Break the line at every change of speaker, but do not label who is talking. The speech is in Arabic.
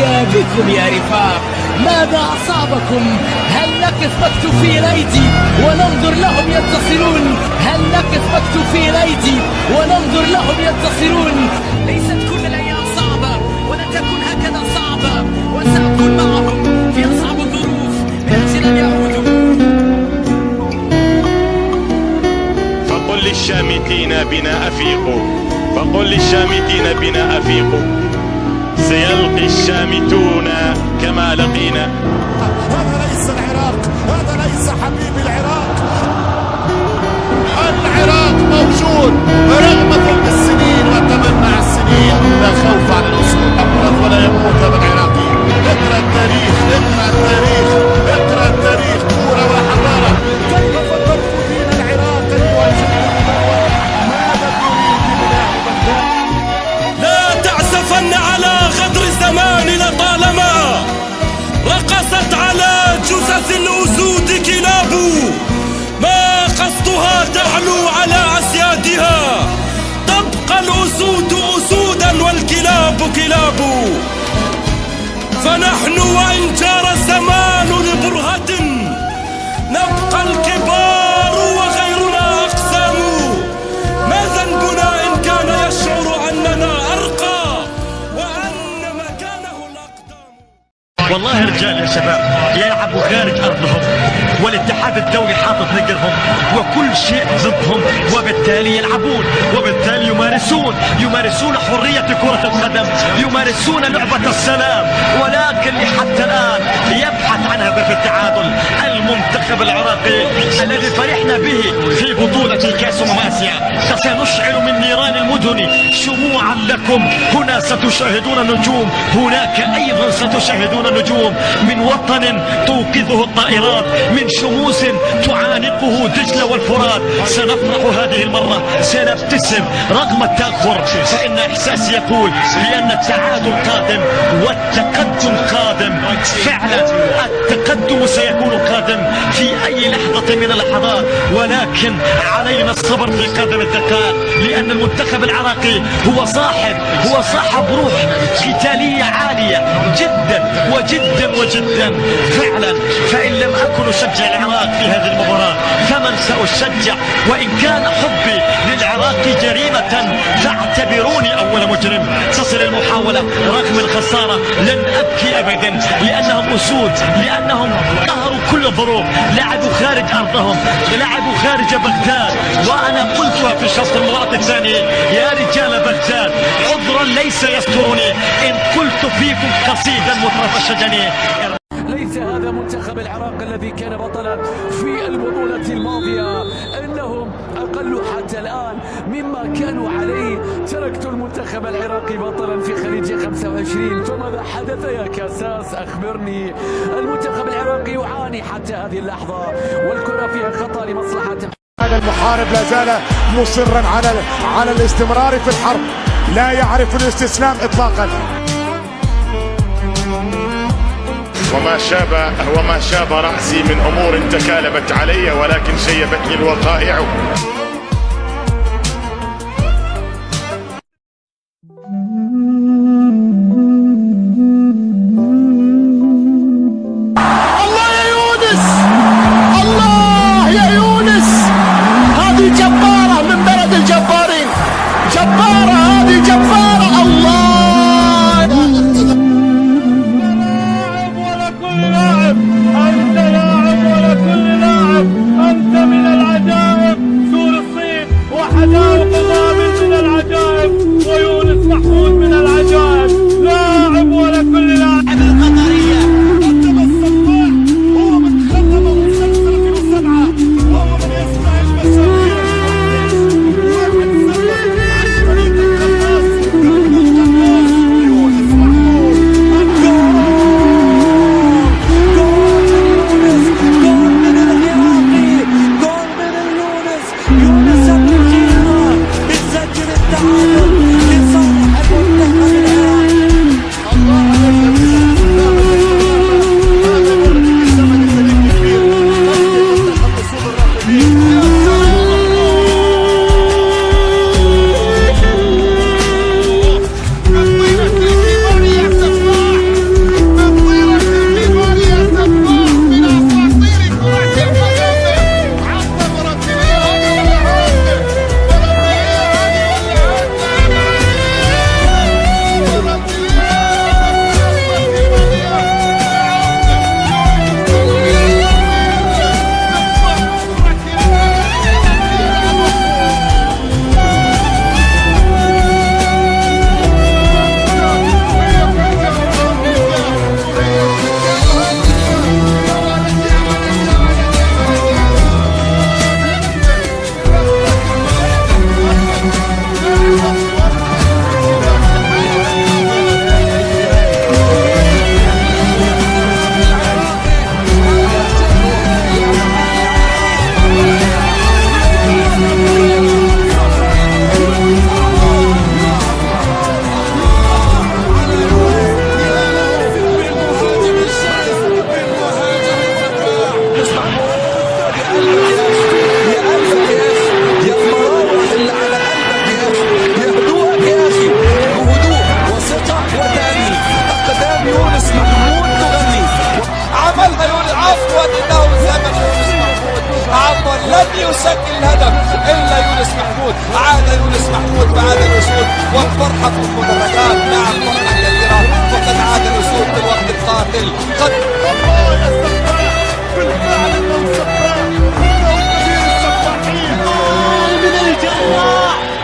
مرحبا بكم يا رفاق. ماذا أصابكم؟ هل نقف مكتوب في ريدي وننظر لهم ينتصرون؟ هل نقف مكتوب في ريدي وننظر لهم ينتصرون؟ ليست كل الأيام صعبة ولن تكون هكذا صعبة، وسأكون معهم في أصعب الظروف من أجل أن يعودوا.
فقل للشامتين بنا أفيقوا، فقل للشامتين بنا أفيقوا، سيلقي الشامتون كما لقينا.
هذا ليس العراق، هذا ليس حبيب العراق. العراق موجود رغم ظلم السنين وتمنع السنين. لا خوف على الأسود، أبرز ولا يموت بالعراقي. اقرأ التاريخ، اقرأ التاريخ، اقرأ التاريخ. كورة وحضارة. كيف فكرت فينا العراق ماذا تريد ببناء بغداد؟
لا تعزفن على غدر الزمان، لطالما رقصت على جثث الأسود كلاب، ما قصدها تعلو على أسيادها. تبقى الأسود أسودا والكلاب كلاب، فنحن وإن جار الزمان لبرهة نبقى الكبار وغيرنا أقسام. ما ذنبنا إن كان يشعر أننا أرقى وأن مكانه الأقدام.
والله رجال يا شباب يلعبوا خارج أرضهم، والاتحاد الدولي حاطط نقرهم وكل شيء ضدهم، وبالتالي يلعبون، وبالتالي يمارسون حرية كرة القدم، يمارسون لعبة السلام، ولكن حتى الآن يبحث عن هدف التعادل. المنتخب العراقي الذي فرحنا به في بطولة كأس آسيا سنشعل من نيران المدن شموعا لكم. هنا ستشاهدون النجوم، هناك أيضا ستشاهدون النجوم من وطن توقظه الطائرات، من شموس تعانقه دجلة والفرات. سنفرح هذه المرة، سنبتسم رغم التأخر، فإن إحساسي يقول بأن التعادل قادم والتقدم قادم. فعلا التقدم سيكون قادم في أي لحظة من اللحظات، ولكن علينا الصبر في قادم الدقائق، لأن المنتخب العراقي هو صاحب روح قتالية عالية جدا وجدا فعلا. فإن لم أكن أشجع العراق في هذه المباراة فمن سأشجع؟ وإن كان حبي للعراق جريمة فاعتبروني أول مجرم. تصل المحاولة رغم الخسارة، لن أبكي أبدا، لأنهم أسود، لأنهم قهروا كل الظروف، لعبوا خارج أرضهم، لعبوا خارج بغداد. وأنا قلتها في شوط المباراة الثانية: يا رجال بغداد عذرا ليس يسترني إن قلت فيكم قصيدا مطرف الشجني.
ليس هذا منتخب العراق الذي كان بطلا في البطولة الماضية، إنهم أقل حتى الآن مما كانوا عليه. تركت المنتخب العراقي بطلا في خليج 25، فماذا حدث يا كاساس؟ أخبرني. المنتخب العراقي يعاني حتى هذه اللحظة، والكرة فيها خطأ لمصلحة.
هذا المحارب لا زال مصرا على الاستمرار في الحرب، لا يعرف الاستسلام اطلاقا.
وما شاب رأسي من أمور تكالبت علي، ولكن شيبتني الوقائع.
الله يا يونس، الله يا يونس، هذه جبارة من بلد الجبارين، جبارة، هذه جبارة. الله
أنت لاعب ولا كل لاعب، أنت من العجائب. سور الجراح